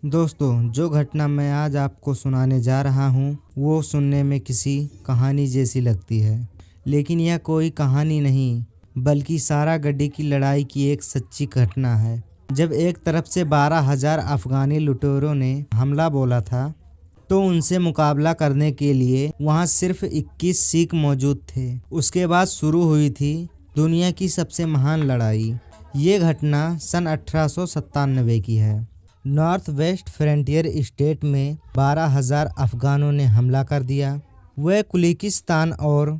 दोस्तों, जो घटना मैं आज आपको सुनाने जा रहा हूँ वो सुनने में किसी कहानी जैसी लगती है, लेकिन यह कोई कहानी नहीं बल्कि सारागढ़ी की लड़ाई की एक सच्ची घटना है। जब एक तरफ से 12,000 अफगानी लुटेरों ने हमला बोला था तो उनसे मुकाबला करने के लिए वहाँ सिर्फ 21 सिख मौजूद थे। उसके बाद शुरू हुई थी दुनिया की सबसे महान लड़ाई। ये घटना सन 1897 की है। नॉर्थ वेस्ट फ्रंटियर स्टेट में 12,000 अफगानों ने हमला कर दिया। वे कुलिकिस्तान और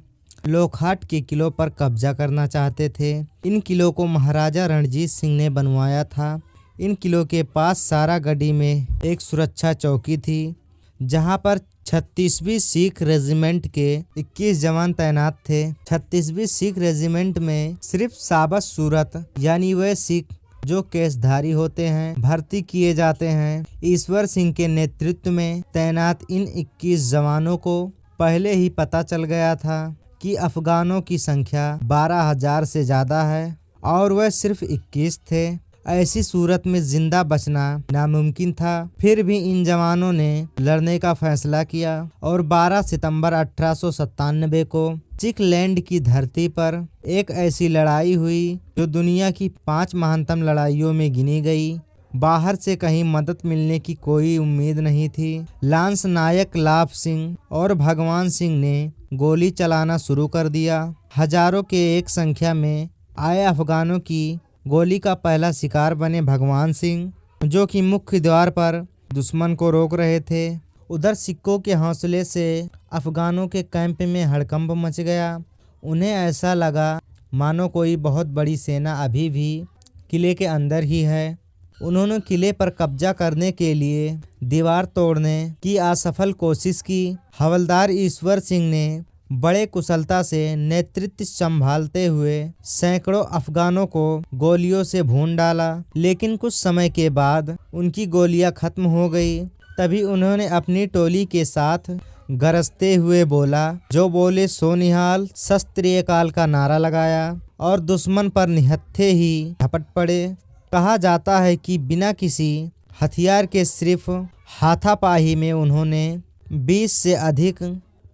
लोखाट के किलों पर कब्जा करना चाहते थे। इन किलों को महाराजा रणजीत सिंह ने बनवाया था। इन किलों के पास सारागढ़ी में एक सुरक्षा चौकी थी जहां पर 36वीं सिख रेजिमेंट के 21 जवान तैनात थे। 36वीं सिख रेजिमेंट में सिर्फ साबत सूरत यानी वे सिख जो केसधारी होते हैं भर्ती किए जाते हैं। ईश्वर सिंह के नेतृत्व में तैनात इन 21 जवानों को पहले ही पता चल गया था कि अफगानों की संख्या 12,000 से ज़्यादा है और वह सिर्फ 21 थे। ऐसी सूरत में जिंदा बचना नामुमकिन था। फिर भी इन जवानों ने लड़ने का फैसला किया और 12 सितंबर 1897 को सिखलैंड की धरती पर एक ऐसी लड़ाई हुई जो दुनिया की 5 महानतम लड़ाइयों में गिनी गई। बाहर से कहीं मदद मिलने की कोई उम्मीद नहीं थी। लांस नायक लाभ सिंह और भगवान सिंह ने गोली चलाना शुरू कर दिया। हजारों के एक संख्या में आए अफगानों की गोली का पहला शिकार बने भगवान सिंह, जो कि मुख्य द्वार पर दुश्मन को रोक रहे थे। उधर सिखों के हौसले से अफगानों के कैंप में हड़कंप मच गया। उन्हें ऐसा लगा मानो कोई बहुत बड़ी सेना अभी भी किले के अंदर ही है। उन्होंने किले पर कब्जा करने के लिए दीवार तोड़ने की असफल कोशिश की। हवलदार ईश्वर सिंह ने बड़े कुशलता से नेतृत्व संभालते हुए सैकड़ों अफगानों को गोलियों से भून डाला, लेकिन कुछ समय के बाद उनकी गोलियां खत्म हो गई। तभी उन्होंने अपनी टोली के साथ गरजते हुए बोला, जो बोले सो निहाल, शस्त्रीय काल का नारा लगाया और दुश्मन पर निहत्थे ही झपट पड़े। कहा जाता है कि बिना किसी हथियार के सिर्फ हाथापाई में उन्होंने 20 से अधिक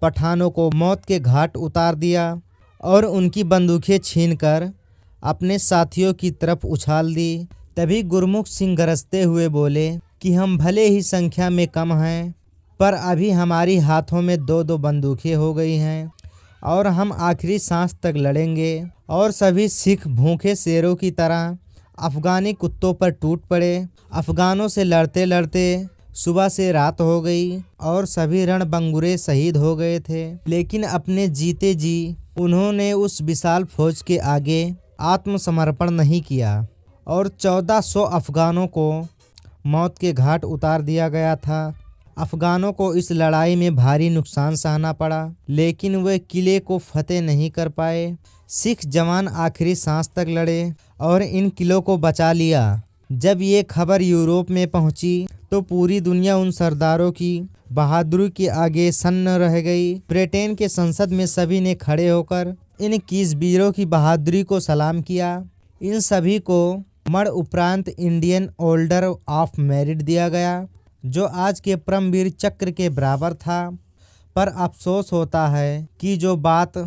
पठानों को मौत के घाट उतार दिया और उनकी बंदूकें छीनकर अपने साथियों की तरफ उछाल दी। तभी गुरमुख सिंह गरजते हुए बोले कि हम भले ही संख्या में कम हैं, पर अभी हमारी हाथों में 2-2 बंदूकें हो गई हैं और हम आखिरी सांस तक लड़ेंगे। और सभी सिख भूखे शेरों की तरह अफगानी कुत्तों पर टूट पड़े। अफगानों से लड़ते लड़ते सुबह से रात हो गई और सभी रणबंगुरे शहीद हो गए थे। लेकिन अपने जीते जी उन्होंने उस विशाल फौज के आगे आत्मसमर्पण नहीं किया और 1400 अफगानों को मौत के घाट उतार दिया गया था। अफगानों को इस लड़ाई में भारी नुकसान सहना पड़ा, लेकिन वे किले को फतेह नहीं कर पाए। सिख जवान आखिरी सांस तक लड़े और इन किलों को बचा लिया। जब ये खबर यूरोप में पहुंची तो पूरी दुनिया उन सरदारों की बहादुरी के आगे सन्न रह गई। ब्रिटेन के संसद में सभी ने खड़े होकर इन 21 वीरों की बहादुरी को सलाम किया। इन सभी को मरण उपरांत इंडियन ऑर्डर ऑफ मेरिट दिया गया, जो आज के परमवीर चक्र के बराबर था। पर अफसोस होता है कि जो बात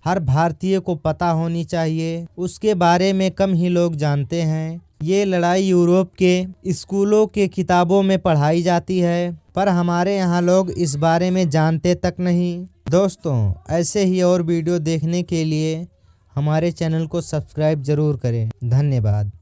हर भारतीय को पता होनी चाहिए उसके बारे में कम ही लोग जानते हैं। ये लड़ाई यूरोप के स्कूलों के किताबों में पढ़ाई जाती है, पर हमारे यहाँ लोग इस बारे में जानते तक नहीं। दोस्तों, ऐसे ही और वीडियो देखने के लिए हमारे चैनल को सब्सक्राइब जरूर करें। धन्यवाद।